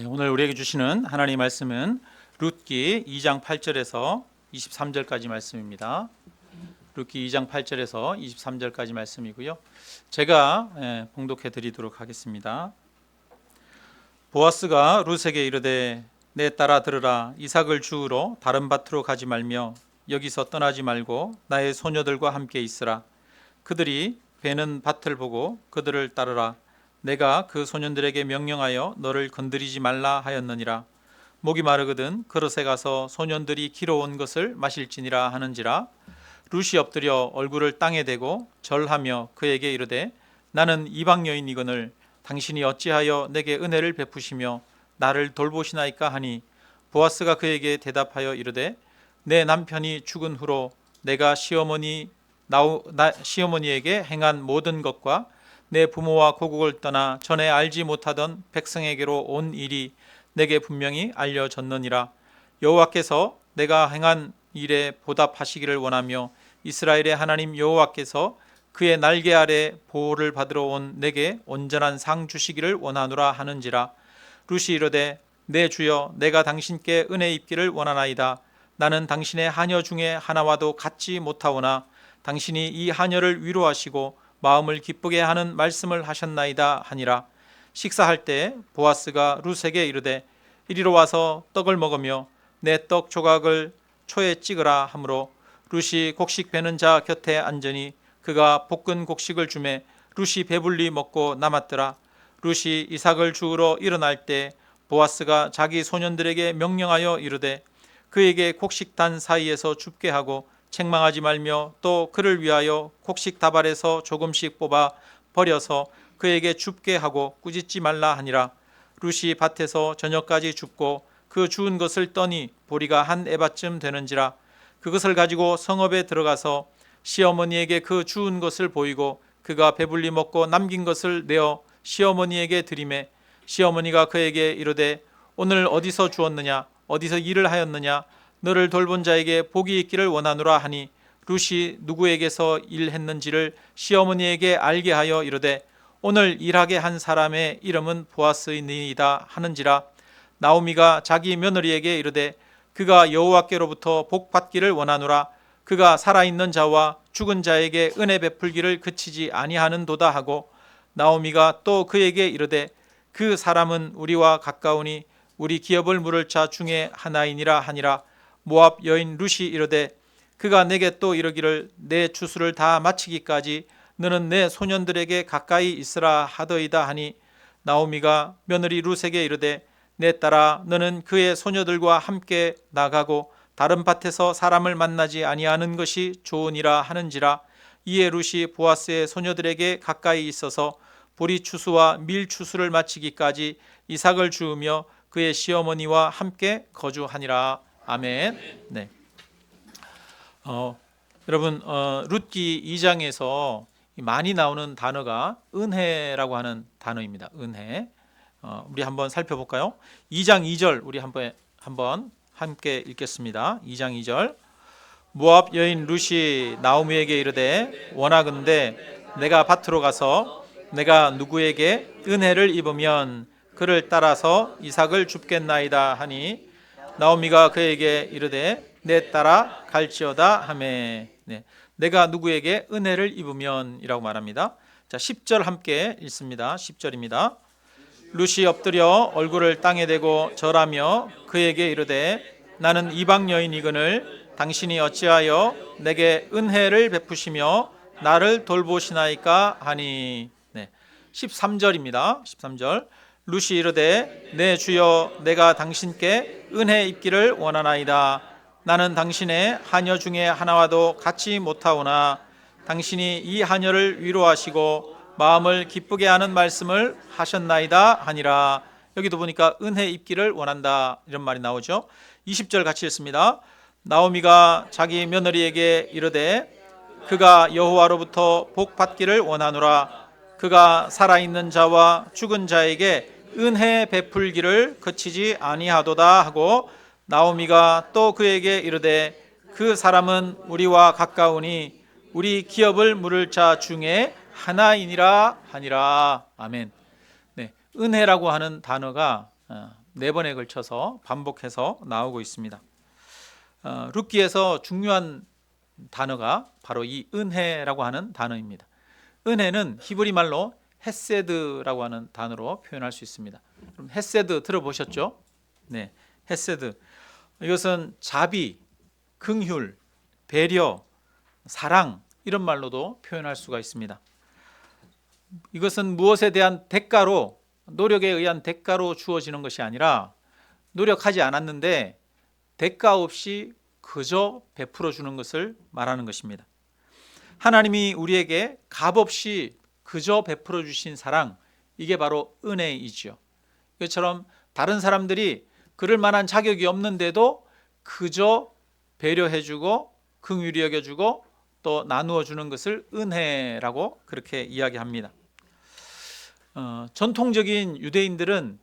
오늘 우리에게 주시는 하나님의 말씀은 룻기 2장 8절에서 23절까지 말씀입니다. 룻기 2장 8절에서 23절까지 말씀이고요. 제가 봉독해 드리도록 하겠습니다. 보아스가 룻에게 이르되 내 딸아 들으라. 이삭을 주우러 다른 밭으로 가지 말며 여기서 떠나지 말고 나의 소녀들과 함께 있으라. 그들이 베는 밭을 보고 그들을 따르라. 내가 그 소년들에게 명령하여 너를 건드리지 말라 하였느니라. 목이 마르거든 그릇에 가서 소년들이 길어온 것을 마실지니라 하는지라. 룻이 엎드려 얼굴을 땅에 대고 절하며 그에게 이르되 나는 이방 여인이거늘 당신이 어찌하여 내게 은혜를 베푸시며 나를 돌보시나이까 하니, 보아스가 그에게 대답하여 이르되 내 남편이 죽은 후로 내가 시어머니에게 행한 모든 것과 내 부모와 고국을 떠나 전에 알지 못하던 백성에게로 온 일이 내게 분명히 알려졌느니라. 여호와께서 내가 행한 일에 보답하시기를 원하며 이스라엘의 하나님 여호와께서 그의 날개 아래 보호를 받으러 온 내게 온전한 상 주시기를 원하노라 하는지라. 룻이 이르되 내 주여, 내가 당신께 은혜 입기를 원하나이다. 나는 당신의 하녀 중에 하나와도 같지 못하오나 당신이 이 하녀를 위로하시고 마음을 기쁘게 하는 말씀을 하셨나이다 하니라. 식사할 때 보아스가 룻에게 이르되 이리로 와서 떡을 먹으며 내 떡 조각을 초에 찍으라 하므로 룻이 곡식 베는 자 곁에 앉으니 그가 볶은 곡식을 주매 룻이 배불리 먹고 남았더라. 룻이 이삭을 주우러 일어날 때 보아스가 자기 소년들에게 명령하여 이르되 그에게 곡식단 사이에서 줍게 하고 책망하지 말며 또 그를 위하여 곡식 다발에서 조금씩 뽑아 버려서 그에게 줍게 하고 꾸짖지 말라 하니라. 룻이 밭에서 저녁까지 줍고 그 주운 것을 떠니 보리가 한 에바쯤 되는지라. 그것을 가지고 성읍에 들어가서 시어머니에게 그 주운 것을 보이고 그가 배불리 먹고 남긴 것을 내어 시어머니에게 드리매 시어머니가 그에게 이르되 오늘 어디서 주었느냐, 어디서 일을 하였느냐, 너를 돌본 자에게 복이 있기를 원하노라 하니, 룻이 누구에게서 일했는지를 시어머니에게 알게 하여 이르되 오늘 일하게 한 사람의 이름은 보아스이니이다 하는지라. 나오미가 자기 며느리에게 이르되 그가 여호와께로부터 복 받기를 원하노라. 그가 살아있는 자와 죽은 자에게 은혜 베풀기를 그치지 아니하는도다 하고, 나오미가 또 그에게 이르되 그 사람은 우리와 가까우니 우리 기업을 물을 자 중에 하나이니라 하니라. 모압 여인 룻이 이르되 그가 내게 또 이르기를 내 추수를 다 마치기까지 너는 내 소년들에게 가까이 있으라 하더이다 하니, 나오미가 며느리 룻에게 이르되 내 딸아, 너는 그의 소녀들과 함께 나가고 다른 밭에서 사람을 만나지 아니하는 것이 좋으니라 하는지라. 이에 룻이 보아스의 소녀들에게 가까이 있어서 보리 추수와 밀 추수를 마치기까지 이삭을 주우며 그의 시어머니와 함께 거주하니라. 아멘. 네. 여러분, 룻기 2장에서 많이 나오는 단어가 은혜라고 하는 단어입니다. 은혜. 우리 한번 살펴볼까요? 2장 2절 우리 한번 함께 읽겠습니다. 2장 2절. 모압 여인 룻이 나오미에게 이르되 원하건대 내가 밭으로 가서 내가 누구에게 은혜를 입으면 그를 따라서 이삭을 줍겠나이다 하니, 나오미가 그에게 이르되 내 딸아 갈지어다 하매. 네. 내가 누구에게 은혜를 입으면 이라고 말합니다. 자, 10절 함께 읽습니다. 10절입니다. 룻이 엎드려 얼굴을 땅에 대고 절하며 그에게 이르되 나는 이방 여인이거늘 당신이 어찌하여 내게 은혜를 베푸시며 나를 돌보시나이까 하니. 네. 13절입니다. 13절. 룻이 이르되 내 주여, 내가 당신께 은혜 입기를 원하나이다. 나는 당신의 하녀 중에 하나와도 같이 못하오나 당신이 이 하녀를 위로하시고 마음을 기쁘게 하는 말씀을 하셨나이다 하니라. 여기도 보니까 은혜 입기를 원한다 이런 말이 나오죠. 20절 같이 읽습니다. 나오미가 자기 며느리에게 이르되 그가 여호와로부터 복 받기를 원하노라. 그가 살아있는 자와 죽은 자에게 은혜 베풀기를 그치지 아니하도다 하고, 나오미가 또 그에게 이르되 그 사람은 우리와 가까우니 우리 기업을 물을 자 중에 하나이니라 하니라. 아멘. 네, 은혜라고 하는 단어가 4번에 걸쳐서 반복해서 나오고 있습니다. 룻기에서 중요한 단어가 바로 이 은혜라고 하는 단어입니다. 은혜는 히브리 말로 헤세드라고 하는 단어로 표현할 수 있습니다. 그럼 헤세드 들어보셨죠? 네, 헤세드. 이것은 자비, 긍휼, 배려, 사랑 이런 말로도 표현할 수가 있습니다. 이것은 무엇에 대한 대가로, 노력에 의한 대가로 주어지는 것이 아니라 노력하지 않았는데 대가 없이 그저 베풀어 주는 것을 말하는 것입니다. 하나님이 우리에게 값없이 그저 베풀어 주신 사랑, 이게 바로 은혜이죠. 이것처럼 다른 사람들이 그럴 만한 자격이 없는데도 그저 배려해 주고 긍휼히 여겨 주고 또 나누어 주는 것을 은혜라고 그렇게 이야기합니다. 전통적인 유대인들은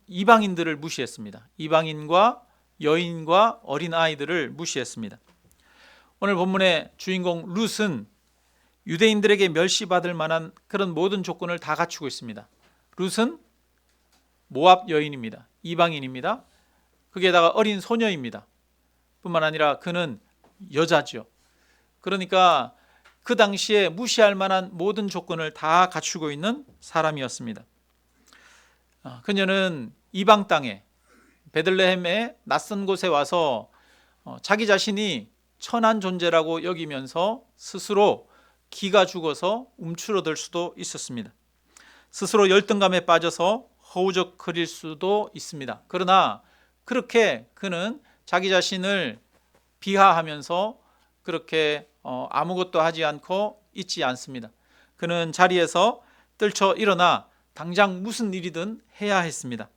이방인들을 무시했습니다. 이방인과 여인과 어린 아이들을 무시했습니다. 오늘 본문의 주인공 룻은 유대인들에게 멸시받을 만한 그런 모든 조건을 다 갖추고 있습니다. 룻은 모압 여인입니다. 이방인입니다. 거기에다가 어린 소녀입니다. 뿐만 아니라 그는 여자죠. 그러니까 그 당시에 무시할 만한 모든 조건을 다 갖추고 있는 사람이었습니다. 그녀는 이방 땅에 베들레헴의 낯선 곳에 와서 자기 자신이 천한 존재라고 여기면서 스스로 기가 죽어서 움츠러들 수도 있었습니다. 스스로 열등감에 빠져서 허우적거릴 수도 있습니다. 그러나 그렇게 그는 자기 자신을 비하하면서 그렇게 아무것도 하지 않고 있지 않습니다. 그는 자리에서 떨쳐 일어나 당장 무슨 일이든 해야 했습니다.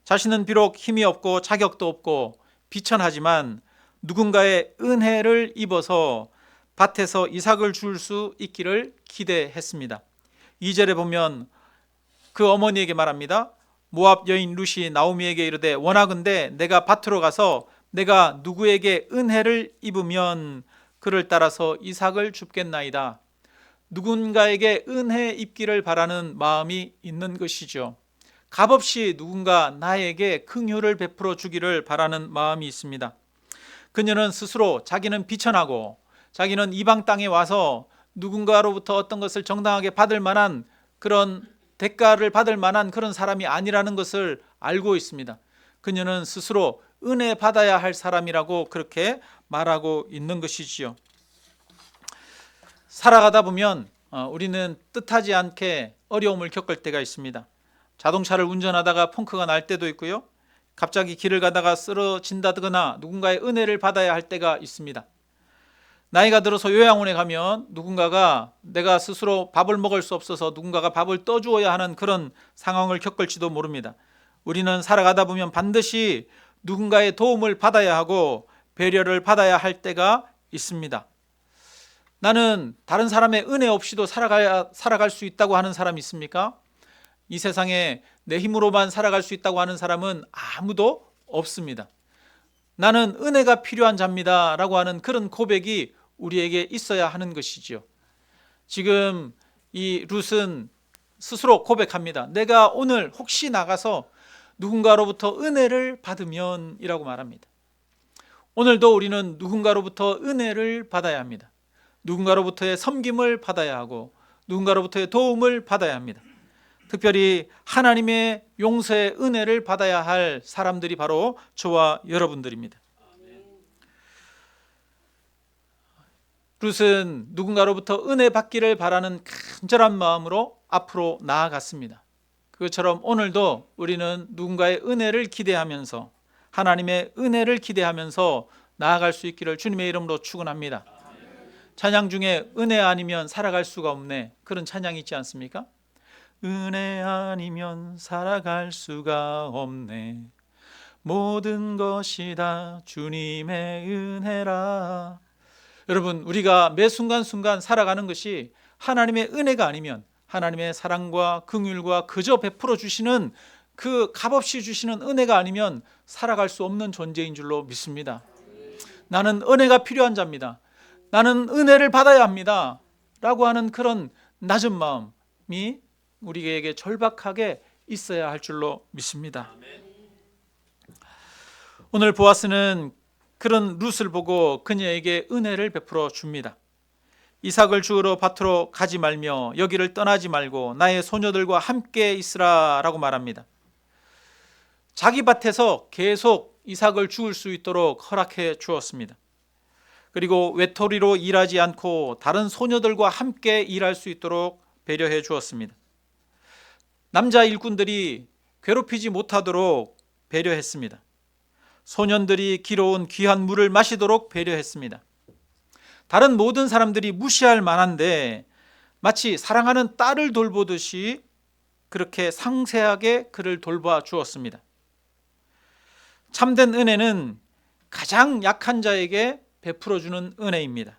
자신은 비록 힘이 없고 자격도 없고 비천하지만 누군가의 은혜를 입어서 밭에서 이삭을 줄 수 있기를 기대했습니다. 2절에 보면 그 어머니에게 말합니다. 모압 여인 룻이 나오미에게 이르되 원하건대 내가 밭으로 가서 내가 누구에게 은혜를 입으면 그를 따라서 이삭을 줍겠나이다. 누군가에게 은혜 입기를 바라는 마음이 있는 것이죠. 값없이 누군가 나에게 긍휼을 베풀어 주기를 바라는 마음이 있습니다. 그녀는 스스로 자기는 비천하고 자기는 이방 땅에 와서 누군가로부터 어떤 것을 정당하게 받을 만한 그런 대가를 받을 만한 그런 사람이 아니라는 것을 알고 있습니다. 그녀는 스스로 은혜 받아야 할 사람이라고 그렇게 말하고 있는 것이지요. 살아가다 보면 우리는 뜻하지 않게 어려움을 겪을 때가 있습니다. 자동차를 운전하다가 펑크가 날 때도 있고요. 갑자기 길을 가다가 쓰러진다거나 누군가의 은혜를 받아야 할 때가 있습니다. 나이가 들어서 요양원에 가면 누군가가 내가 스스로 밥을 먹을 수 없어서 누군가가 밥을 떠주어야 하는 그런 상황을 겪을지도 모릅니다. 우리는 살아가다 보면 반드시 누군가의 도움을 받아야 하고 배려를 받아야 할 때가 있습니다. 나는 다른 사람의 은혜 없이도 살아갈 수 있다고 하는 사람이 있습니까? 이 세상에 내 힘으로만 살아갈 수 있다고 하는 사람은 아무도 없습니다. 나는 은혜가 필요한 자입니다 라고 하는 그런 고백이 우리에게 있어야 하는 것이죠. 지금 이 룻은 스스로 고백합니다. 내가 오늘 혹시 나가서 누군가로부터 은혜를 받으면 이라고 말합니다. 오늘도 우리는 누군가로부터 은혜를 받아야 합니다. 누군가로부터의 섬김을 받아야 하고 누군가로부터의 도움을 받아야 합니다. 특별히 하나님의 용서의 은혜를 받아야 할 사람들이 바로 저와 여러분들입니다. 룻은 누군가로부터 은혜 받기를 바라는 간절한 마음으로 앞으로 나아갔습니다. 그것처럼 오늘도 우리는 누군가의 은혜를 기대하면서 하나님의 은혜를 기대하면서 나아갈 수 있기를 주님의 이름으로 축원합니다. 찬양 중에 은혜 아니면 살아갈 수가 없네, 그런 찬양이 있지 않습니까? 은혜 아니면 살아갈 수가 없네, 모든 것이 다 주님의 은혜라. 여러분, 우리가 매 순간순간 살아가는 것이 하나님의 은혜가 아니면, 하나님의 사랑과 긍휼과 그저 베풀어 주시는 그 값없이 주시는 은혜가 아니면 살아갈 수 없는 존재인 줄로 믿습니다. 나는 은혜가 필요한 자입니다. 나는 은혜를 받아야 합니다 라고 하는 그런 낮은 마음이 우리에게 절박하게 있어야 할 줄로 믿습니다. 오늘 보아스는 그런 룻을 보고 그녀에게 은혜를 베풀어 줍니다. 이삭을 주우러 밭으로 가지 말며 여기를 떠나지 말고 나의 소녀들과 함께 있으라 라고 말합니다. 자기 밭에서 계속 이삭을 주울 수 있도록 허락해 주었습니다. 그리고 외톨이로 일하지 않고 다른 소녀들과 함께 일할 수 있도록 배려해 주었습니다. 남자 일꾼들이 괴롭히지 못하도록 배려했습니다. 소년들이 길어온 귀한 물을 마시도록 배려했습니다. 다른 모든 사람들이 무시할 만한데 마치 사랑하는 딸을 돌보듯이 그렇게 상세하게 그를 돌봐 주었습니다. 참된 은혜는 가장 약한 자에게 베풀어주는 은혜입니다.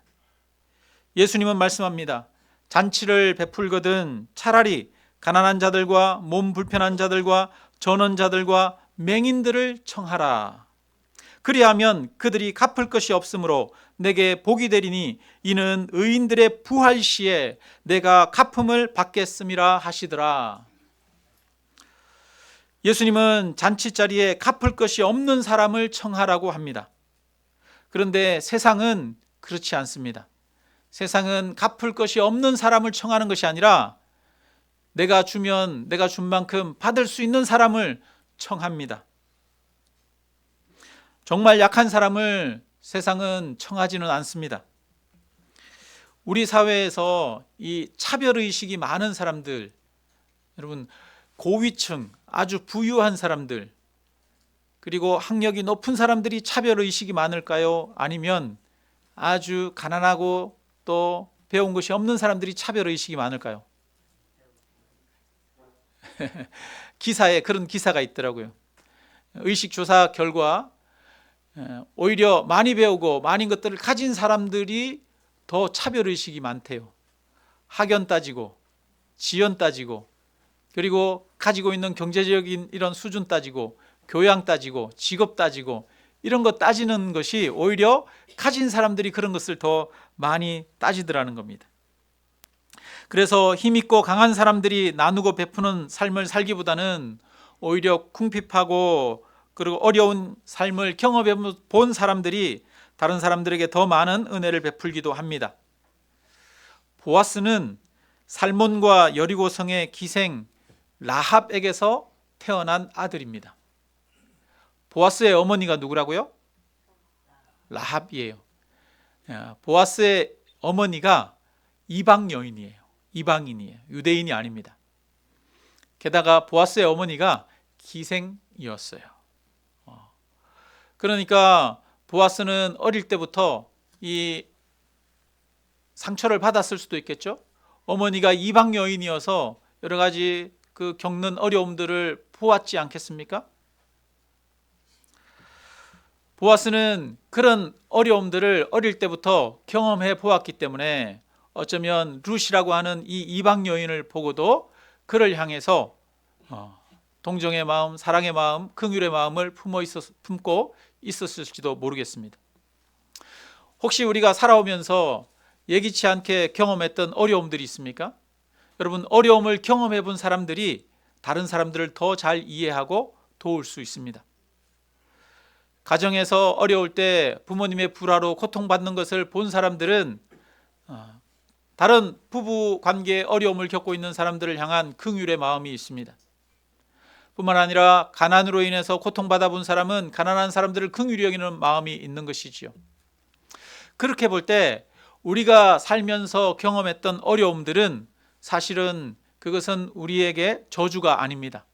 예수님은 말씀합니다. 잔치를 베풀거든 차라리 가난한 자들과 몸 불편한 자들과 전원자들과 맹인들을 청하라. 그리하면 그들이 갚을 것이 없으므로 내게 복이 되리니 이는 의인들의 부활 시에 내가 갚음을 받겠음이라 하시더라. 예수님은 잔치자리에 갚을 것이 없는 사람을 청하라고 합니다. 그런데 세상은 그렇지 않습니다. 세상은 갚을 것이 없는 사람을 청하는 것이 아니라 내가 주면 내가 준 만큼 받을 수 있는 사람을 청합니다. 정말 약한 사람을 세상은 청하지는 않습니다. 우리 사회에서 이 차별의식이 많은 사람들, 여러분 고위층, 아주 부유한 사람들, 그리고 학력이 높은 사람들이 차별의식이 많을까요? 아니면 아주 가난하고 또 배운 것이 없는 사람들이 차별의식이 많을까요? 기사에 그런 기사가 있더라고요. 의식조사 결과 오히려 많이 배우고 많은 것들을 가진 사람들이 더 차별의식이 많대요. 학연 따지고 지연 따지고 그리고 가지고 있는 경제적인 이런 수준 따지고 교양 따지고 직업 따지고 이런 거 따지는 것이 오히려 가진 사람들이 그런 것을 더 많이 따지더라는 겁니다. 그래서 힘있고 강한 사람들이 나누고 베푸는 삶을 살기보다는 오히려 궁핍하고 그리고 어려운 삶을 경험해 본 사람들이 다른 사람들에게 더 많은 은혜를 베풀기도 합니다. 보아스는 살몬과 여리고성의 기생 라합에게서 태어난 아들입니다. 보아스의 어머니가 누구라고요? 라합이에요. 보아스의 어머니가 이방 여인이에요. 이방인이에요. 유대인이 아닙니다. 게다가 보아스의 어머니가 기생이었어요. 그러니까 보아스는 어릴 때부터 이 상처를 받았을 수도 있겠죠. 어머니가 이방 여인이어서 여러 가지 그 겪는 어려움들을 보았지 않겠습니까? 보아스는 그런 어려움들을 어릴 때부터 경험해 보았기 때문에 어쩌면 룻이라고 하는 이 이방 여인을 보고도 그를 향해서 동정의 마음, 사랑의 마음, 긍휼의 마음을 품고 있었을지도 모르겠습니다. 혹시 우리가 살아오면서 예기치 않게 경험했던 어려움들이 있습니까? 여러분, 어려움을 경험해 본 사람들이 다른 사람들을 더 잘 이해하고 도울 수 있습니다. 가정에서 어려울 때 부모님의 불화로 고통받는 것을 본 사람들은 다른 부부 관계에 어려움을 겪고 있는 사람들을 향한 긍휼의 마음이 있습니다. 뿐만 아니라 가난으로 인해서 고통받아 본 사람은 가난한 사람들을 긍휼히 여기는 마음이 있는 것이지요. 그렇게 볼 때 우리가 살면서 경험했던 어려움들은 사실은 그것은 우리에게 저주가 아닙니다.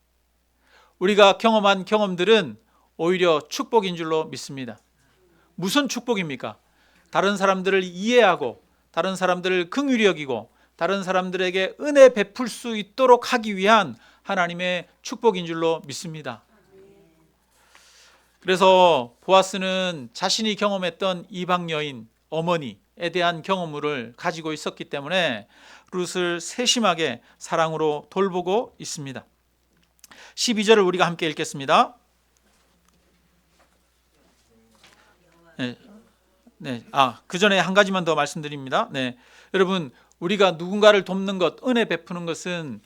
우리가 경험한 경험들은 오히려 축복인 줄로 믿습니다. 무슨 축복입니까? 다른 사람들을 이해하고 다른 사람들을 긍휼히 여기고 다른 사람들에게 은혜 베풀 수 있도록 하기 위한 하나님의 축복인 줄로 믿습니다. 그래서 보아스는 자신이 경험했던 이방 여인 어머니에 대한 경험을 가지고 있었기 때문에 룻을 세심하게 사랑으로 돌보고 있습니다. 12절을 우리가 함께 읽겠습니다. 그 전에 한 가지만 더 말씀드립니다. 여러분, 우리가 누군가를 돕는 것, 은혜 베푸는 것은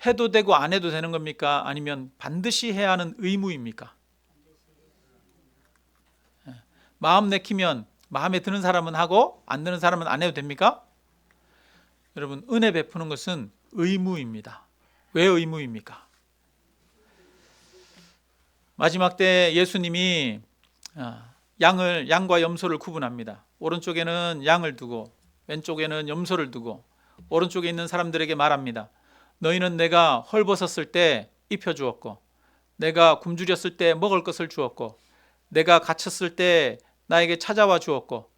해도 되고 안 해도 되는 겁니까? 아니면 반드시 해야 하는 의무입니까? 마음 내키면 마음에 드는 사람은 하고 안 드는 사람은 안 해도 됩니까? 여러분, 은혜 베푸는 것은 의무입니다. 왜 의무입니까? 마지막 때 예수님이 양과 염소를 구분합니다. 오른쪽에는 양을 두고 왼쪽에는 염소를 두고 오른쪽에 있는 사람들에게 말합니다. 너희는 내가 헐벗었을 때 입혀주었고 내가 굶주렸을 때 먹을 것을 주었고 내가 갇혔을 때 나에게 찾아와 주었고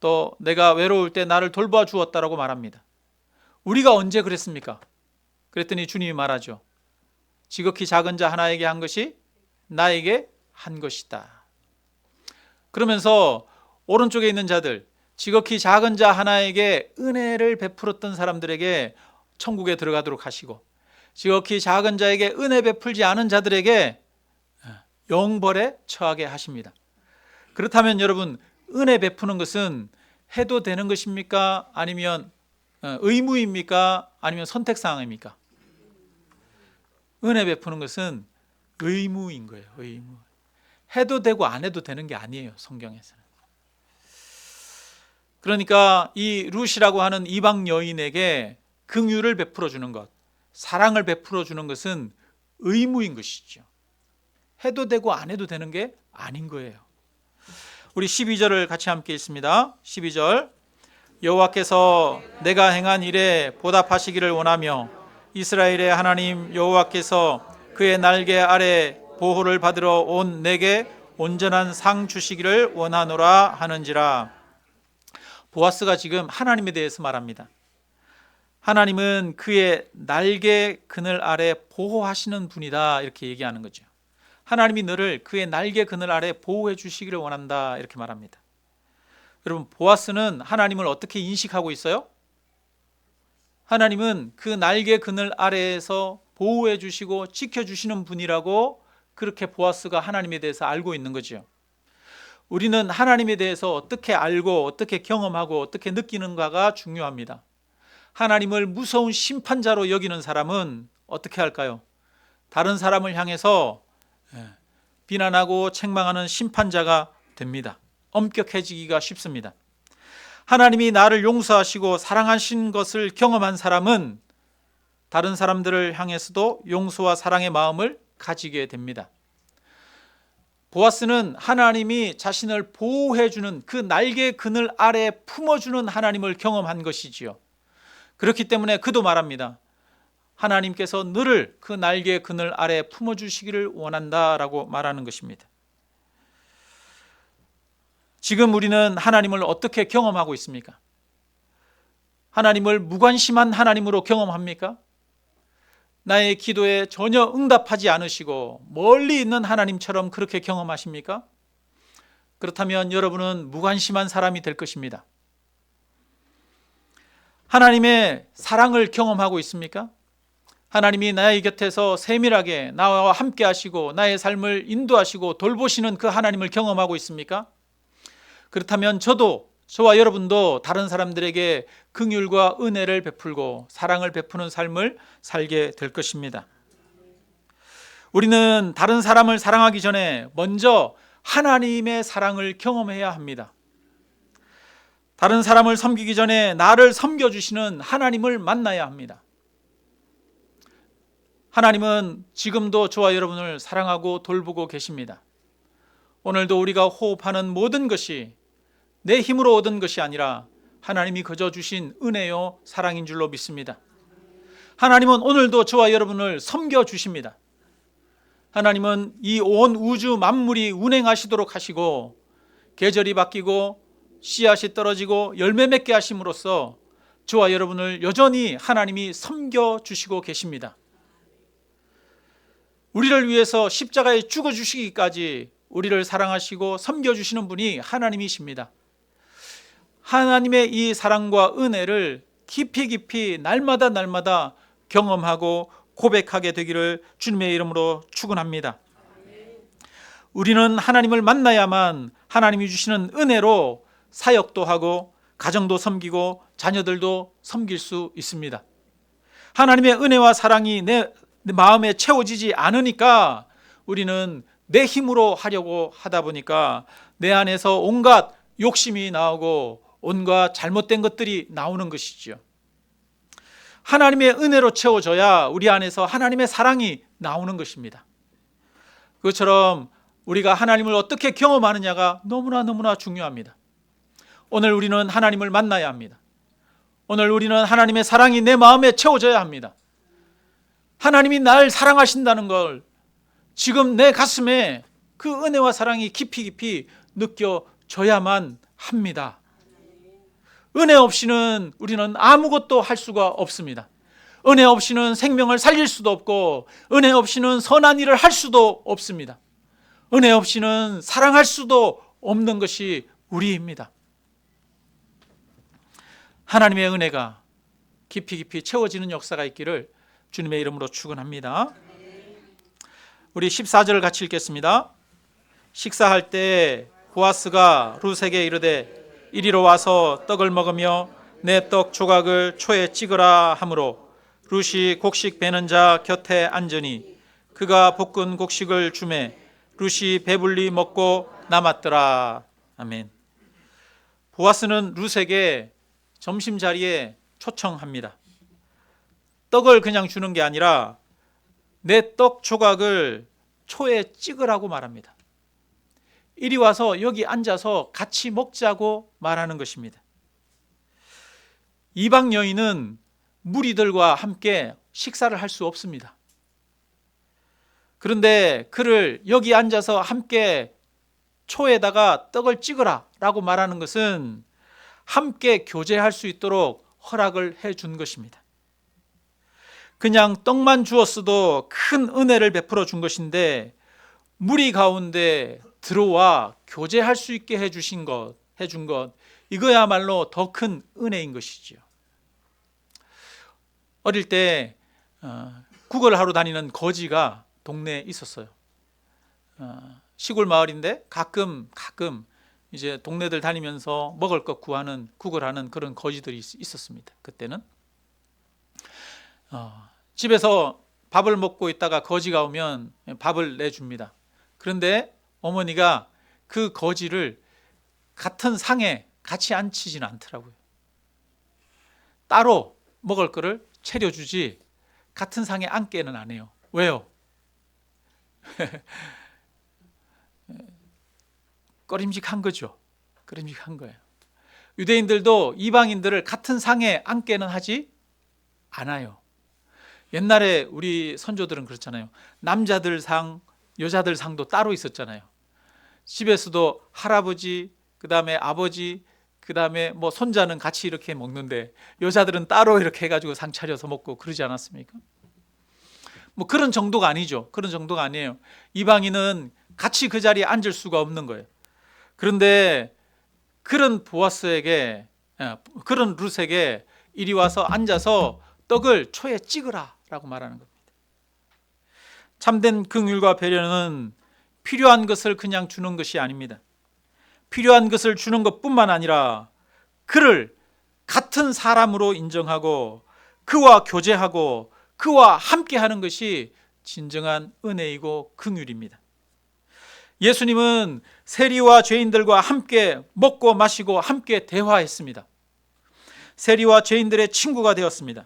또 내가 외로울 때 나를 돌봐 주었다라고 말합니다. 우리가 언제 그랬습니까? 그랬더니 주님이 말하죠. 지극히 작은 자 하나에게 한 것이 나에게 한 것이다. 그러면서 오른쪽에 있는 자들, 지극히 작은 자 하나에게 은혜를 베풀었던 사람들에게 천국에 들어가도록 하시고 지극히 작은 자에게 은혜 베풀지 않은 자들에게 영벌에 처하게 하십니다. 그렇다면 여러분, 은혜 베푸는 것은 해도 되는 것입니까? 아니면 의무입니까? 아니면 선택사항입니까? 은혜 베푸는 것은 의무인 거예요. 의무. 해도 되고 안 해도 되는 게 아니에요, 성경에서는. 그러니까 이 룻이라고 하는 이방 여인에게 긍휼을 베풀어 주는 것, 사랑을 베풀어 주는 것은 의무인 것이죠. 해도 되고 안 해도 되는 게 아닌 거예요. 우리 12절을 같이 함께 읽습니다. 12절. 여호와께서 내가 행한 일에 보답하시기를 원하며 이스라엘의 하나님 여호와께서 그의 날개 아래 보호를 받으러 온 내게 온전한 상 주시기를 원하노라 하는지라. 보아스가 지금 하나님에 대해서 말합니다. 하나님은 그의 날개 그늘 아래 보호하시는 분이다, 이렇게 얘기하는 거죠. 하나님이 너를 그의 날개 그늘 아래 보호해 주시기를 원한다, 이렇게 말합니다. 여러분, 보아스는 하나님을 어떻게 인식하고 있어요? 하나님은 그 날개 그늘 아래에서 보호해 주시고 지켜주시는 분이라고 그렇게 보아스가 하나님에 대해서 알고 있는 거죠. 우리는 하나님에 대해서 어떻게 알고 어떻게 경험하고 어떻게 느끼는가가 중요합니다. 하나님을 무서운 심판자로 여기는 사람은 어떻게 할까요? 다른 사람을 향해서 비난하고 책망하는 심판자가 됩니다. 엄격해지기가 쉽습니다. 하나님이 나를 용서하시고 사랑하신 것을 경험한 사람은 다른 사람들을 향해서도 용서와 사랑의 마음을 가지게 됩니다. 보아스는 하나님이 자신을 보호해주는 그 날개 그늘 아래 품어주는 하나님을 경험한 것이지요. 그렇기 때문에 그도 말합니다. 하나님께서 너를 그 날개 그늘 아래 품어주시기를 원한다라고 말하는 것입니다. 지금 우리는 하나님을 어떻게 경험하고 있습니까? 하나님을 무관심한 하나님으로 경험합니까? 나의 기도에 전혀 응답하지 않으시고 멀리 있는 하나님처럼 그렇게 경험하십니까? 그렇다면 여러분은 무관심한 사람이 될 것입니다. 하나님의 사랑을 경험하고 있습니까? 하나님이 나의 곁에서 세밀하게 나와 함께 하시고 나의 삶을 인도하시고 돌보시는 그 하나님을 경험하고 있습니까? 그렇다면 저와 여러분도 다른 사람들에게 긍휼과 은혜를 베풀고 사랑을 베푸는 삶을 살게 될 것입니다. 우리는 다른 사람을 사랑하기 전에 먼저 하나님의 사랑을 경험해야 합니다. 다른 사람을 섬기기 전에 나를 섬겨주시는 하나님을 만나야 합니다. 하나님은 지금도 저와 여러분을 사랑하고 돌보고 계십니다. 오늘도 우리가 호흡하는 모든 것이 내 힘으로 얻은 것이 아니라 하나님이 거저 주신 은혜요 사랑인 줄로 믿습니다. 하나님은 오늘도 저와 여러분을 섬겨주십니다. 하나님은 이 온 우주 만물이 운행하시도록 하시고 계절이 바뀌고 씨앗이 떨어지고 열매 맺게 하심으로써 저와 여러분을 여전히 하나님이 섬겨주시고 계십니다. 우리를 위해서 십자가에 죽어주시기까지 우리를 사랑하시고 섬겨주시는 분이 하나님이십니다. 하나님의 이 사랑과 은혜를 깊이 날마다 경험하고 고백하게 되기를 주님의 이름으로 축원합니다. 우리는 하나님을 만나야만 하나님이 주시는 은혜로 사역도 하고 가정도 섬기고 자녀들도 섬길 수 있습니다. 하나님의 은혜와 사랑이 내 마음에 채워지지 않으니까 우리는 내 힘으로 하려고 하다 보니까 내 안에서 온갖 욕심이 나오고 온갖 잘못된 것들이 나오는 것이지요. 하나님의 은혜로 채워져야 우리 안에서 하나님의 사랑이 나오는 것입니다. 그것처럼 우리가 하나님을 어떻게 경험하느냐가 너무나 중요합니다. 오늘 우리는 하나님을 만나야 합니다. 오늘 우리는 하나님의 사랑이 내 마음에 채워져야 합니다. 하나님이 날 사랑하신다는 걸 지금 내 가슴에 그 은혜와 사랑이 깊이 느껴져야만 합니다. 은혜 없이는 우리는 아무것도 할 수가 없습니다. 은혜 없이는 생명을 살릴 수도 없고, 은혜 없이는 선한 일을 할 수도 없습니다. 은혜 없이는 사랑할 수도 없는 것이 우리입니다. 하나님의 은혜가 깊이 채워지는 역사가 있기를 주님의 이름으로 축원합니다. 우리 14절을 같이 읽겠습니다. 식사할 때 보아스가 룻에게 이르되 이리로 와서 떡을 먹으며 내 떡 조각을 초에 찍으라 하므로 룻이 곡식 베는 자 곁에 앉으니 그가 볶은 곡식을 주매 룻이 배불리 먹고 남았더라. 아멘. 보아스는 룻에게 점심자리에 초청합니다. 떡을 그냥 주는 게 아니라 내 떡 조각을 초에 찍으라고 말합니다. 이리 와서 여기 앉아서 같이 먹자고 말하는 것입니다. 이방 여인은 무리들과 함께 식사를 할 수 없습니다. 그런데 그를 여기 앉아서 함께 초에다가 떡을 찍으라 라고 말하는 것은 함께 교제할 수 있도록 허락을 해준 것입니다. 그냥 떡만 주었어도 큰 은혜를 베풀어 준 것인데 무리 가운데 들어와 교제할 수 있게 해준 것, 이거야말로 더 큰 은혜인 것이지요. 어릴 때 국어를 하러 다니는 거지가 동네에 있었어요. 시골 마을인데 가끔 이제 동네들 다니면서 먹을 것 구하는 국어를 하는 그런 거지들이 있었습니다. 그때는 집에서 밥을 먹고 있다가 거지가 오면 밥을 내줍니다. 그런데 어머니가 그 거지를 같은 상에 같이 앉히지는 않더라고요. 따로 먹을 거를 차려주지 같은 상에 앉게는 안 해요. 왜요? 꺼림직한 거죠. 꺼림직한 거예요. 유대인들도 이방인들을 같은 상에 앉게는 하지 않아요. 옛날에 우리 선조들은 그렇잖아요. 남자들 상, 여자들 상도 따로 있었잖아요. 집에서도 할아버지, 그 다음에 아버지, 그 다음에 뭐 손자는 같이 이렇게 먹는데 여자들은 따로 이렇게 해가지고 상 차려서 먹고 그러지 않았습니까? 뭐 그런 정도가 아니죠. 그런 정도가 아니에요. 이방인은 같이 그 자리에 앉을 수가 없는 거예요. 그런데 그런 보아스에게, 그런 룻에게 이리 와서 앉아서 떡을 초에 찍으라 라고 말하는 겁니다. 참된 긍휼과 배려는 필요한 것을 그냥 주는 것이 아닙니다. 필요한 것을 주는 것뿐만 아니라 그를 같은 사람으로 인정하고 그와 교제하고 그와 함께하는 것이 진정한 은혜이고 긍휼입니다. 예수님은 세리와 죄인들과 함께 먹고 마시고 함께 대화했습니다. 세리와 죄인들의 친구가 되었습니다.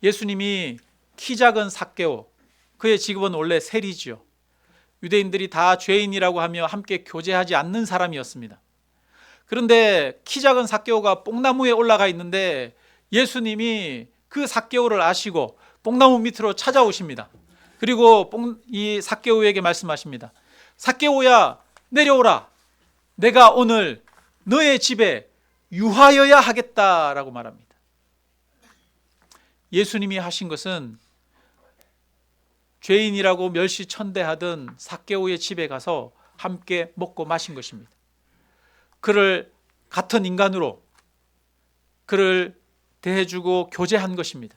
예수님이 키 작은 삭개오, 그의 직업은 원래 세리지요. 유대인들이 다 죄인이라고 하며 함께 교제하지 않는 사람이었습니다. 그런데 키 작은 삭개오가 뽕나무에 올라가 있는데 예수님이 그 삭개오를 아시고 뽕나무 밑으로 찾아오십니다. 그리고 이 삭개오에게 말씀하십니다. 삭개오야, 내려오라. 내가 오늘 너의 집에 유하여야 하겠다라고 말합니다. 예수님이 하신 것은 죄인이라고 멸시천대하던 삭개오의 집에 가서 함께 먹고 마신 것입니다. 그를 같은 인간으로 그를 대해주고 교제한 것입니다.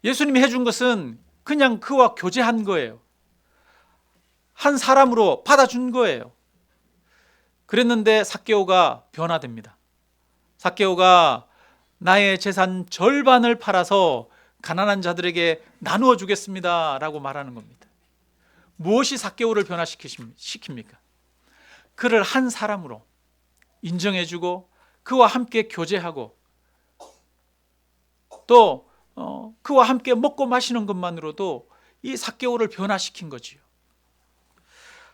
예수님이 해준 것은 그냥 그와 교제한 거예요. 한 사람으로 받아준 거예요. 그랬는데 삭개오가 변화됩니다. 삭개오가 나의 재산 절반을 팔아서 가난한 자들에게 나누어 주겠습니다 라고 말하는 겁니다. 무엇이 삭개오를 변화시킵니까? 그를 한 사람으로 인정해주고 그와 함께 교제하고 또 그와 함께 먹고 마시는 것만으로도 이 삭개오를 변화시킨 거지요.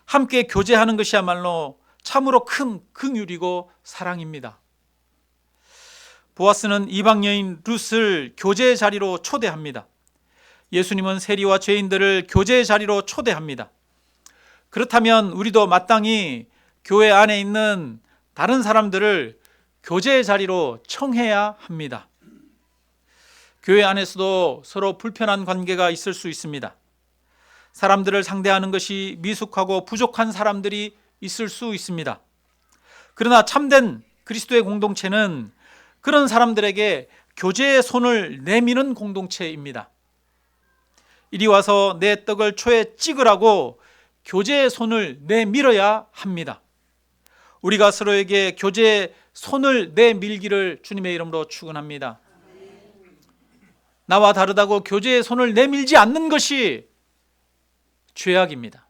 함께 교제하는 것이야말로 참으로 큰 긍휼이고 사랑입니다. 보아스는 이방 여인 룻을 교제의 자리로 초대합니다. 예수님은 세리와 죄인들을 교제의 자리로 초대합니다. 그렇다면 우리도 마땅히 교회 안에 있는 다른 사람들을 교제의 자리로 청해야 합니다. 교회 안에서도 서로 불편한 관계가 있을 수 있습니다. 사람들을 상대하는 것이 미숙하고 부족한 사람들이 있을 수 있습니다. 그러나 참된 그리스도의 공동체는 그런 사람들에게 교제의 손을 내미는 공동체입니다. 이리 와서 내 떡을 초에 찍으라고 교제의 손을 내밀어야 합니다. 우리가 서로에게 교제의 손을 내밀기를 주님의 이름으로 축원합니다. 나와 다르다고 교제의 손을 내밀지 않는 것이 죄악입니다.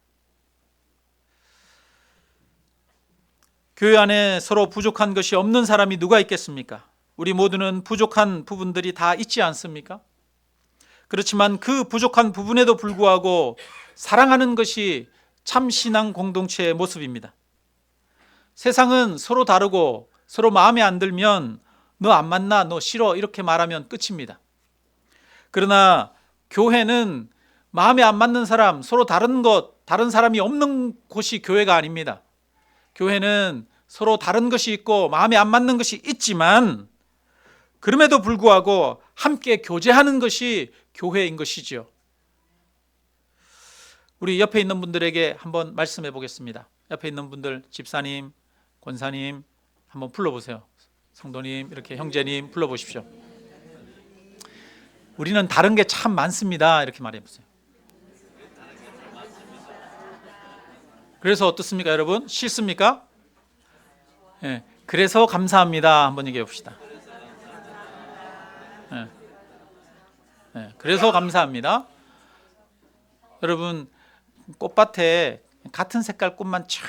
교회 안에 서로 부족한 것이 없는 사람이 누가 있겠습니까? 우리 모두는 부족한 부분들이 다 있지 않습니까? 그렇지만 그 부족한 부분에도 불구하고 사랑하는 것이 참 신앙 공동체의 모습입니다. 세상은 서로 다르고 서로 마음에 안 들면 너 안 만나, 너 싫어 이렇게 말하면 끝입니다. 그러나 교회는 마음에 안 맞는 사람, 서로 다른 사람이 없는 곳이 교회가 아닙니다. 교회는 서로 다른 것이 있고 마음에 안 맞는 것이 있지만 그럼에도 불구하고 함께 교제하는 것이 교회인 것이죠. 우리 옆에 있는 분들에게 한번 말씀해 보겠습니다. 옆에 있는 분들, 집사님, 권사님 한번 불러보세요. 성도님, 이렇게 형제님 불러보십시오. 우리는 다른 게 참 많습니다. 이렇게 말해보세요. 그래서 어떻습니까, 여러분? 싫습니까? 네, 그래서 감사합니다. 한번 얘기해 봅시다. 네. 네, 그래서 감사합니다. 여러분, 꽃밭에 같은 색깔 꽃만 쫙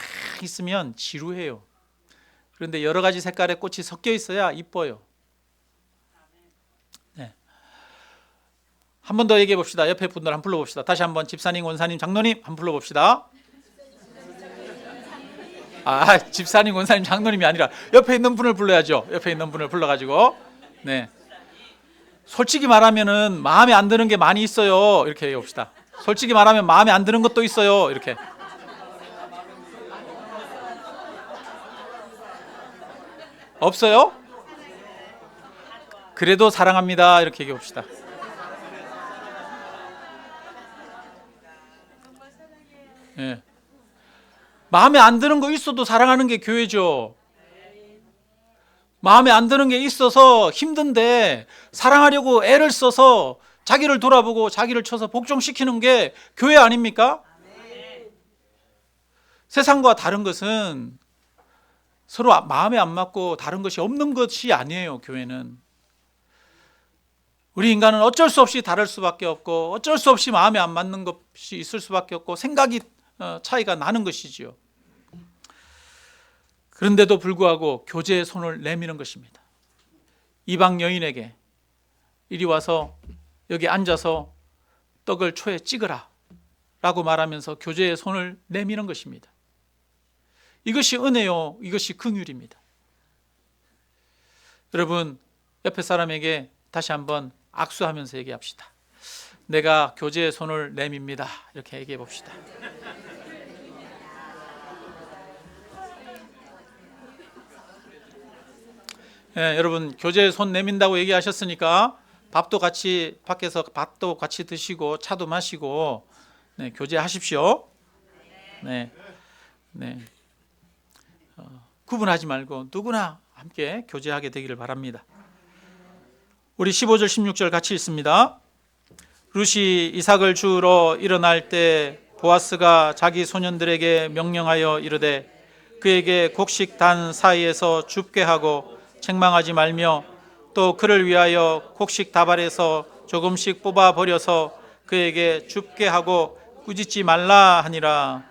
있으면 지루해요. 그런데 여러 가지 색깔의 꽃이 섞여 있어야 이뻐요. 네. 한 번 더 얘기해 봅시다. 옆에 분들 한번 불러봅시다. 다시 한번 집사님, 원사님, 장로님 한번 불러봅시다. 집사님, 원사님, 장로님이 아니라 옆에 있는 분을 불러야죠. 옆에 있는 분을 불러가지고, 네. 솔직히 말하면은 마음에 안 드는 게 많이 있어요. 이렇게 얘기해 봅시다. 솔직히 말하면 마음에 안 드는 것도 있어요. 이렇게. 없어요? 그래도 사랑합니다. 이렇게 얘기해 봅시다. 네. 마음에 안 드는 거 있어도 사랑하는 게 교회죠. 마음에 안 드는 게 있어서 힘든데 사랑하려고 애를 써서 자기를 돌아보고 자기를 쳐서 복종시키는 게 교회 아닙니까? 세상과 다른 것은 서로 마음에 안 맞고 다른 것이 없는 것이 아니에요. 교회는 우리 인간은 어쩔 수 없이 다를 수밖에 없고 어쩔 수 없이 마음에 안 맞는 것이 있을 수밖에 없고 생각이 차이가 나는 것이지요. 그런데도 불구하고 교제의 손을 내미는 것입니다. 이방 여인에게 이리 와서 여기 앉아서 떡을 초에 찍으라 라고 말하면서 교제의 손을 내미는 것입니다. 이것이 은혜요, 이것이 긍휼입니다. 여러분, 옆에 사람에게 다시 한번 악수하면서 얘기합시다. 내가 교제의 손을 내밉니다. 이렇게 얘기해 봅시다. 예, 여러분, 교제의 손 내민다고 얘기하셨으니까 밥도 같이 밖에서 밥도 같이 드시고 차도 마시고 네, 교제하십시오. 네, 네. 구분하지 말고 누구나 함께 교제하게 되기를 바랍니다. 우리 15절 16절 같이 읽습니다. 룻이 이삭을 주우러 일어날 때 보아스가 자기 소년들에게 명령하여 이르되 그에게 곡식 단 사이에서 줍게 하고 책망하지 말며 또 그를 위하여 곡식 다발에서 조금씩 뽑아 버려서 그에게 줍게 하고 꾸짖지 말라 하니라.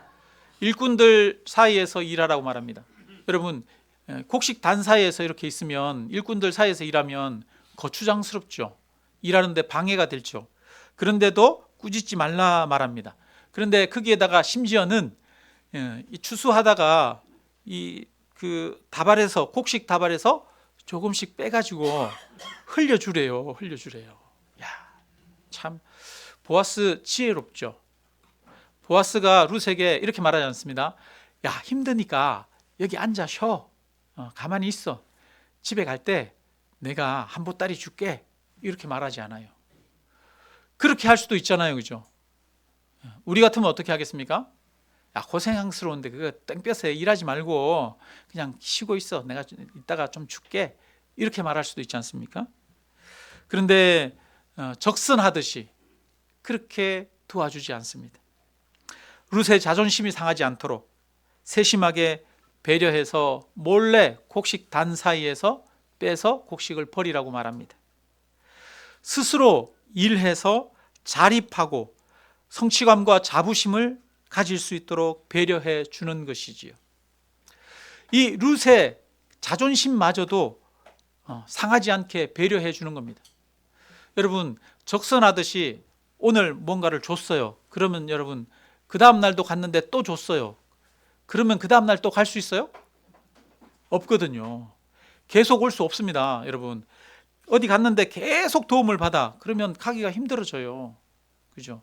일꾼들 사이에서 일하라고 말합니다. 여러분, 곡식 단 사이에서 이렇게 있으면, 일꾼들 사이에서 일하면 거추장스럽죠. 일하는데 방해가 되죠. 그런데도 꾸짖지 말라 말합니다. 그런데 거기에다가 심지어는 이 추수하다가 그 다발에서, 곡식 다발에서 조금씩 빼가지고 흘려주래요. 야, 참 보아스 지혜롭죠. 보아스가 룻에게 이렇게 말하지 않습니다. 야, 힘드니까 여기 앉아 쉬어. 가만히 있어. 집에 갈 때 내가 한 보따리 줄게. 이렇게 말하지 않아요. 그렇게 할 수도 있잖아요, 그죠? 우리 같으면 어떻게 하겠습니까? 야, 고생스러운데 그거 땡볕에 일하지 말고 그냥 쉬고 있어. 내가 이따가 좀 줄게. 이렇게 말할 수도 있지 않습니까? 그런데 적선하듯이 그렇게 도와주지 않습니다. 룻의 자존심이 상하지 않도록 세심하게 배려해서 몰래 곡식 단 사이에서 빼서 곡식을 버리라고 말합니다. 스스로 일해서 자립하고 성취감과 자부심을 가질 수 있도록 배려해 주는 것이지요. 이 룻의 자존심마저도 상하지 않게 배려해 주는 겁니다. 여러분, 적선하듯이 오늘 뭔가를 줬어요. 그러면 여러분, 그 다음 날도 갔는데 또 줬어요. 그러면 그 다음 날 또 갈 수 있어요? 없거든요. 계속 올 수 없습니다. 여러분, 어디 갔는데 계속 도움을 받아. 그러면 가기가 힘들어져요. 그죠?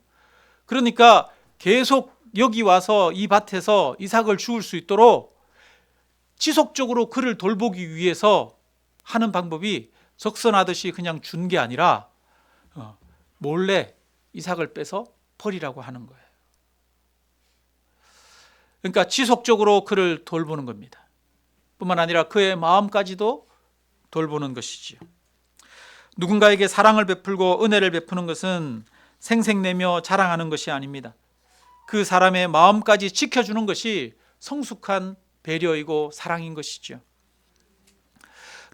그러니까 계속 여기 와서 이 밭에서 이삭을 주울 수 있도록 지속적으로 그를 돌보기 위해서 하는 방법이 적선하듯이 그냥 준 게 아니라 몰래 이삭을 빼서 버리라고 하는 거예요. 그러니까 지속적으로 그를 돌보는 겁니다. 뿐만 아니라 그의 마음까지도 돌보는 것이지요. 누군가에게 사랑을 베풀고 은혜를 베푸는 것은 생색내며 자랑하는 것이 아닙니다. 그 사람의 마음까지 지켜주는 것이 성숙한 배려이고 사랑인 것이죠.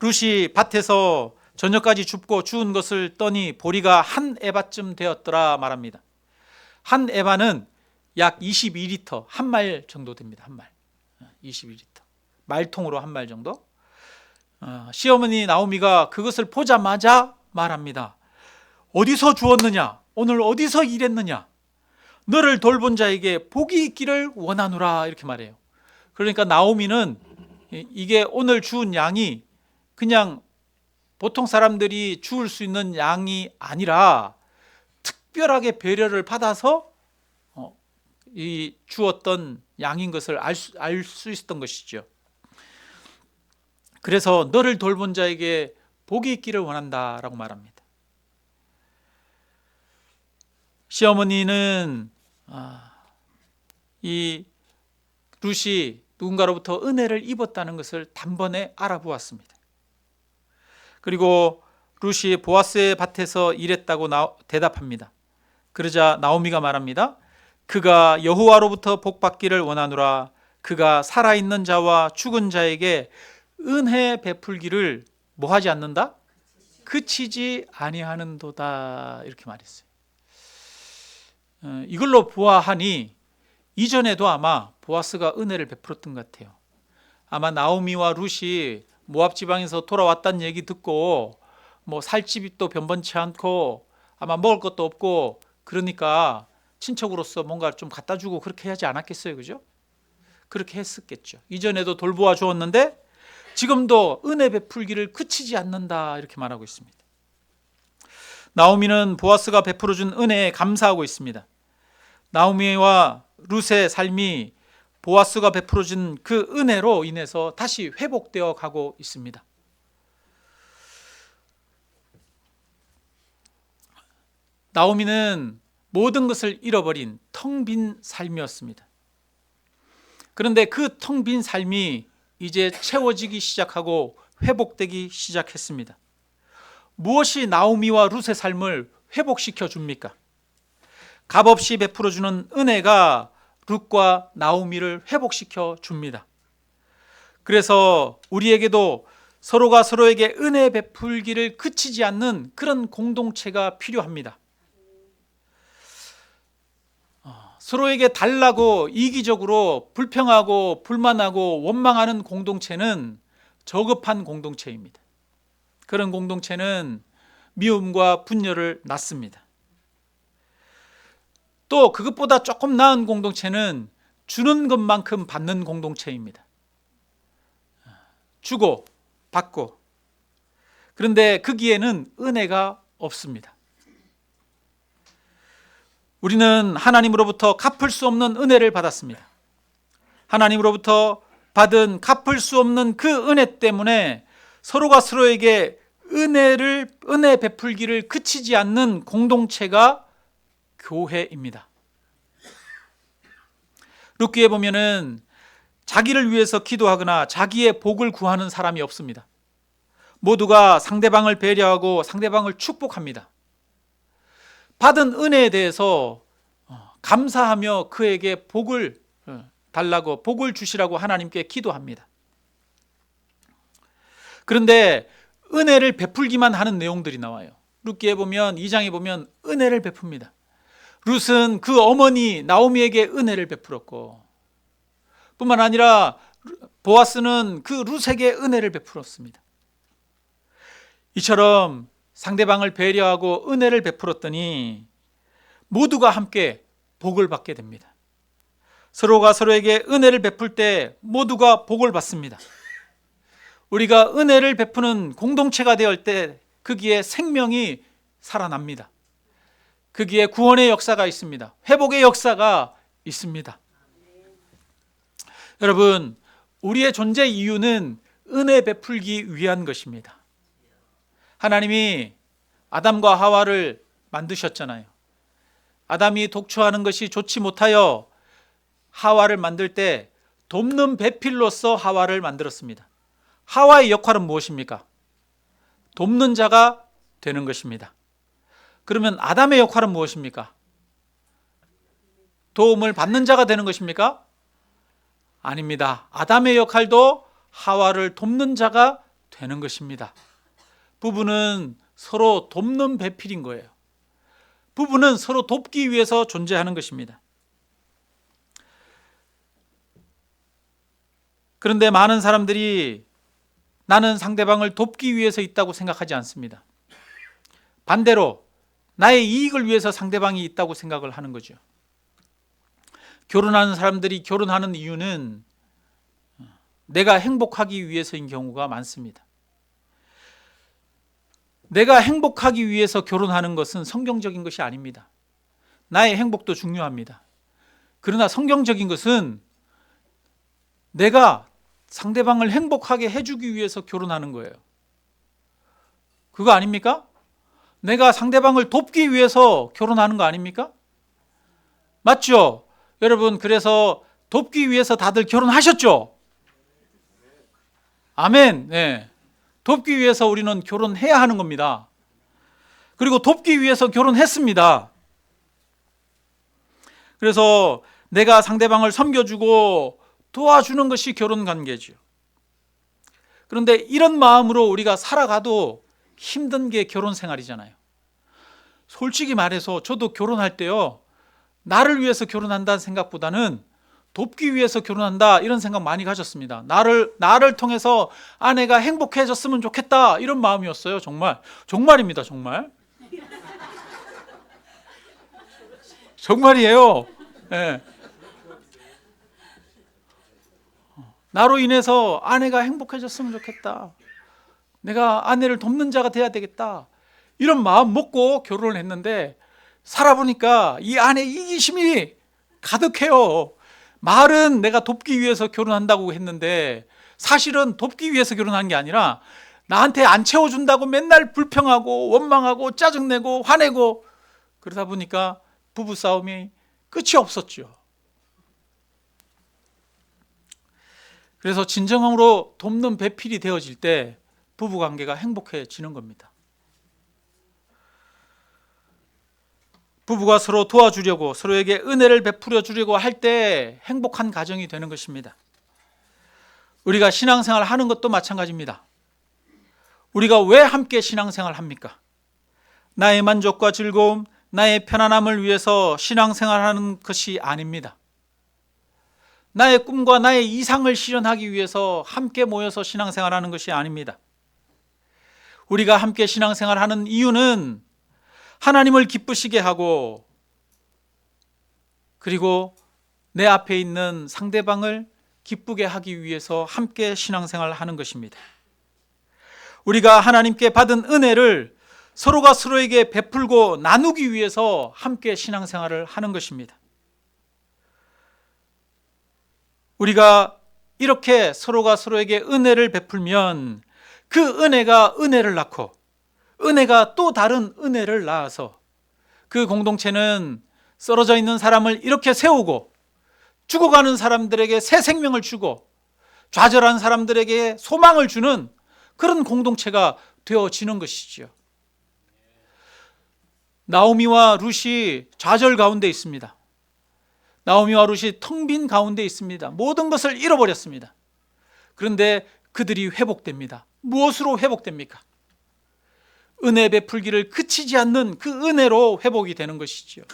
룻이 밭에서 저녁까지 줍고 주운 것을 떠니 보리가 한 에바쯤 되었더라 말합니다. 한 에바는 약 22리터, 한 말 정도 됩니다. 한 말, 22리터. 말통으로 한 말 정도. 시어머니 나오미가 그것을 보자마자 말합니다. 어디서 주었느냐? 오늘 어디서 일했느냐? 너를 돌본 자에게 복이 있기를 원하노라. 이렇게 말해요. 그러니까 나오미는 이게 오늘 주운 양이 그냥 보통 사람들이 주울 수 있는 양이 아니라 특별하게 배려를 받아서 이 주었던 양인 것을 알 수 있었던 것이죠. 그래서 너를 돌본 자에게 복이 있기를 원한다라고 말합니다. 시어머니는 이 룻이 누군가로부터 은혜를 입었다는 것을 단번에 알아보았습니다. 그리고 룻이 보아스의 밭에서 일했다고 대답합니다. 그러자 나오미가 말합니다. 그가 여호와로부터 복받기를 원하노라. 그가 살아있는 자와 죽은 자에게 은혜 베풀기를 뭐하지 않는다? 그치지 아니하는도다. 이렇게 말했어요. 이걸로 보아하니 이전에도 아마 보아스가 은혜를 베풀었던 것 같아요. 아마 나오미와 룻이 모압 지방에서 돌아왔다는 얘기 듣고 뭐 살 집이 또 변변치 않고 아마 먹을 것도 없고 그러니까 친척으로서 뭔가 좀 갖다 주고 그렇게 하지 않았겠어요, 그죠? 그렇게 했었겠죠. 이전에도 돌보아 주었는데 지금도 은혜 베풀기를 그치지 않는다 이렇게 말하고 있습니다. 나오미는 보아스가 베풀어 준 은혜에 감사하고 있습니다. 나오미와 룻의 삶이 보아스가 베풀어 준 그 은혜로 인해서 다시 회복되어 가고 있습니다. 나오미는 모든 것을 잃어버린 텅 빈 삶이었습니다. 그런데 그 텅 빈 삶이 이제 채워지기 시작하고 회복되기 시작했습니다. 무엇이 나오미와 룻의 삶을 회복시켜 줍니까? 값없이 베풀어주는 은혜가 룻과 나오미를 회복시켜 줍니다. 그래서 우리에게도 서로가 서로에게 은혜 베풀기를 그치지 않는 그런 공동체가 필요합니다. 서로에게 달라고 이기적으로 불평하고 불만하고 원망하는 공동체는 저급한 공동체입니다. 그런 공동체는 미움과 분열을 낳습니다. 또 그것보다 조금 나은 공동체는 주는 것만큼 받는 공동체입니다. 주고 받고. 그런데 거기에는 은혜가 없습니다. 우리는 하나님으로부터 갚을 수 없는 은혜를 받았습니다. 하나님으로부터 받은 갚을 수 없는 그 은혜 때문에 서로가 서로에게 은혜 베풀기를 그치지 않는 공동체가 교회입니다. 룻기에 보면은 자기를 위해서 기도하거나 자기의 복을 구하는 사람이 없습니다. 모두가 상대방을 배려하고 상대방을 축복합니다. 받은 은혜에 대해서 감사하며 그에게 복을 달라고, 복을 주시라고 하나님께 기도합니다. 그런데 은혜를 베풀기만 하는 내용들이 나와요. 룻기에 보면 2장에 보면 은혜를 베풉니다. 룻은 그 어머니 나오미에게 은혜를 베풀었고, 뿐만 아니라 보아스는 그 룻에게 은혜를 베풀었습니다. 이처럼 상대방을 배려하고 은혜를 베풀었더니 모두가 함께 복을 받게 됩니다. 서로가 서로에게 은혜를 베풀 때 모두가 복을 받습니다. 우리가 은혜를 베푸는 공동체가 되을 때 거기에 생명이 살아납니다. 거기에 구원의 역사가 있습니다. 회복의 역사가 있습니다. 여러분, 우리의 존재 이유는 은혜 베풀기 위한 것입니다. 하나님이 아담과 하와를 만드셨잖아요. 아담이 독초하는 것이 좋지 못하여 하와를 만들 때 돕는 배필로서 하와를 만들었습니다. 하와의 역할은 무엇입니까? 돕는 자가 되는 것입니다. 그러면 아담의 역할은 무엇입니까? 도움을 받는 자가 되는 것입니까? 아닙니다. 아담의 역할도 하와를 돕는 자가 되는 것입니다. 부부는 서로 돕는 배필인 거예요. 부부는 서로 돕기 위해서 존재하는 것입니다. 그런데 많은 사람들이 나는 상대방을 돕기 위해서 있다고 생각하지 않습니다. 반대로 나의 이익을 위해서 상대방이 있다고 생각을 하는 거죠. 결혼하는 사람들이 결혼하는 이유는 내가 행복하기 위해서인 경우가 많습니다. 내가 행복하기 위해서 결혼하는 것은 성경적인 것이 아닙니다. 나의 행복도 중요합니다. 그러나 성경적인 것은 내가 상대방을 행복하게 해주기 위해서 결혼하는 거예요. 그거 아닙니까? 내가 상대방을 돕기 위해서 결혼하는 거 아닙니까? 맞죠? 여러분, 그래서 돕기 위해서 다들 결혼하셨죠? 아멘. 네. 돕기 위해서 우리는 결혼해야 하는 겁니다. 그리고 돕기 위해서 결혼했습니다. 그래서 내가 상대방을 섬겨주고 도와주는 것이 결혼 관계죠. 그런데 이런 마음으로 우리가 살아가도 힘든 게 결혼 생활이잖아요. 솔직히 말해서 저도 결혼할 때요, 나를 위해서 결혼한다는 생각보다는 돕기 위해서 결혼한다 이런 생각 많이 가졌습니다. 나를 통해서 아내가 행복해졌으면 좋겠다 이런 마음이었어요. 정말입니다. 정말이에요. 네. 나로 인해서 아내가 행복해졌으면 좋겠다. 내가 아내를 돕는 자가 돼야 되겠다. 이런 마음 먹고 결혼을 했는데 살아보니까 이 안에 이기심이 가득해요. 말은 내가 돕기 위해서 결혼한다고 했는데 사실은 돕기 위해서 결혼한 게 아니라 나한테 안 채워준다고 맨날 불평하고 원망하고 짜증내고 화내고 그러다 보니까 부부싸움이 끝이 없었죠. 그래서 진정으로 돕는 배필이 되어질 때 부부관계가 행복해지는 겁니다. 부부가 서로 도와주려고 서로에게 은혜를 베풀어 주려고 할 때 행복한 가정이 되는 것입니다. 우리가 신앙생활 하는 것도 마찬가지입니다. 우리가 왜 함께 신앙생활을 합니까? 나의 만족과 즐거움, 나의 편안함을 위해서 신앙생활하는 것이 아닙니다. 나의 꿈과 나의 이상을 실현하기 위해서 함께 모여서 신앙생활하는 것이 아닙니다. 우리가 함께 신앙생활하는 이유는 하나님을 기쁘시게 하고, 그리고 내 앞에 있는 상대방을 기쁘게 하기 위해서 함께 신앙생활을 하는 것입니다. 우리가 하나님께 받은 은혜를 서로가 서로에게 베풀고 나누기 위해서 함께 신앙생활을 하는 것입니다. 우리가 이렇게 서로가 서로에게 은혜를 베풀면 그 은혜가 은혜를 낳고 은혜가 또 다른 은혜를 낳아서 그 공동체는 쓰러져 있는 사람을 이렇게 세우고 죽어가는 사람들에게 새 생명을 주고 좌절한 사람들에게 소망을 주는 그런 공동체가 되어지는 것이지요. 나오미와 룻이 좌절 가운데 있습니다. 나오미와 룻이 텅 빈 가운데 있습니다. 모든 것을 잃어버렸습니다. 그런데 그들이 회복됩니다. 무엇으로 회복됩니까? 은혜 베풀기를 그치지 않는 그 은혜로 회복이 되는 것이지요.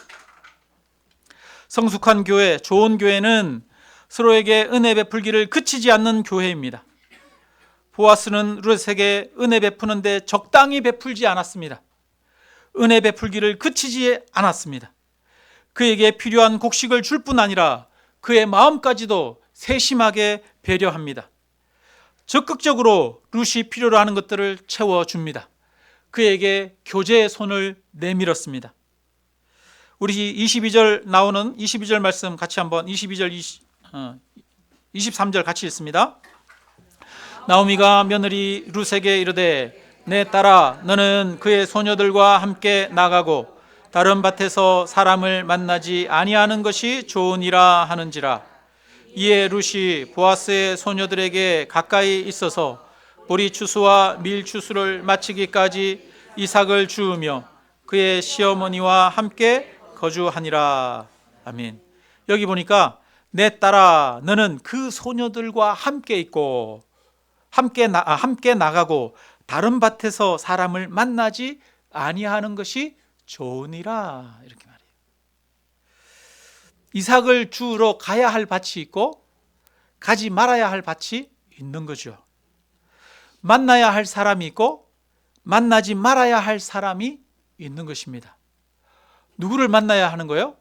성숙한 교회, 좋은 교회는 서로에게 은혜 베풀기를 그치지 않는 교회입니다. 보아스는 룻에게 은혜 베푸는데 적당히 베풀지 않았습니다. 은혜 베풀기를 그치지 않았습니다. 그에게 필요한 곡식을 줄 뿐 아니라 그의 마음까지도 세심하게 배려합니다. 적극적으로 룻이 필요로 하는 것들을 채워줍니다. 그에게 교제의 손을 내밀었습니다. 우리 22절 나오는 22절 말씀 같이 한번 23절 같이 읽습니다. 나오미가 며느리 룻에게 이르되 내 딸아 너는 그의 소녀들과 함께 나가고 다른 밭에서 사람을 만나지 아니하는 것이 좋으니라 하는지라. 이에 룻이 보아스의 소녀들에게 가까이 있어서 보리 추수와 밀 추수를 마치기까지 이삭을 주우며 그의 시어머니와 함께 거주하니라. 아멘. 여기 보니까 내 딸아 너는 그 소녀들과 함께 있고 함께 나가고 다른 밭에서 사람을 만나지 아니하는 것이 좋으니라. 이렇게 말해요. 이삭을 주우러 가야 할 밭이 있고 가지 말아야 할 밭이 있는 거죠. 만나야 할 사람이 있고 만나지 말아야 할 사람이 있는 것입니다. 누구를 만나야 하는 거예요?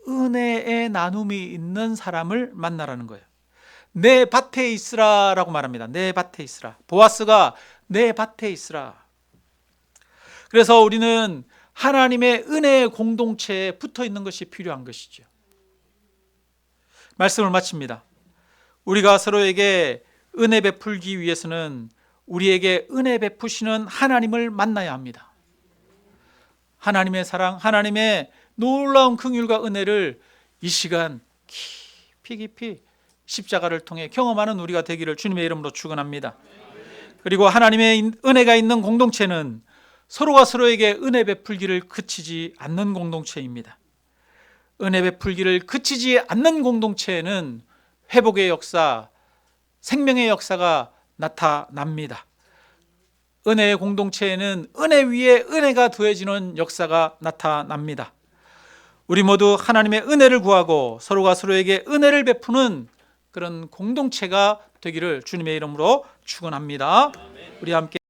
은혜의 나눔이 있는 사람을 만나라는 거예요. 내 밭에 있으라 라고 말합니다. 내 밭에 있으라. 보아스가 내 밭에 있으라. 그래서 우리는 하나님의 은혜의 공동체에 붙어 있는 것이 필요한 것이죠. 말씀을 마칩니다. 우리가 서로에게 은혜 베풀기 위해서는 우리에게 은혜 베푸시는 하나님을 만나야 합니다. 하나님의 사랑, 하나님의 놀라운 긍휼과 은혜를 이 시간 깊이 십자가를 통해 경험하는 우리가 되기를 주님의 이름으로 축원합니다. 그리고 하나님의 은혜가 있는 공동체는 서로가 서로에게 은혜 베풀기를 그치지 않는 공동체입니다. 은혜 베풀기를 그치지 않는 공동체에는 회복의 역사, 생명의 역사가 나타납니다. 은혜의 공동체에는 은혜 위에 은혜가 더해지는 역사가 나타납니다. 우리 모두 하나님의 은혜를 구하고 서로가 서로에게 은혜를 베푸는 그런 공동체가 되기를 주님의 이름으로 축원합니다. 우리 함께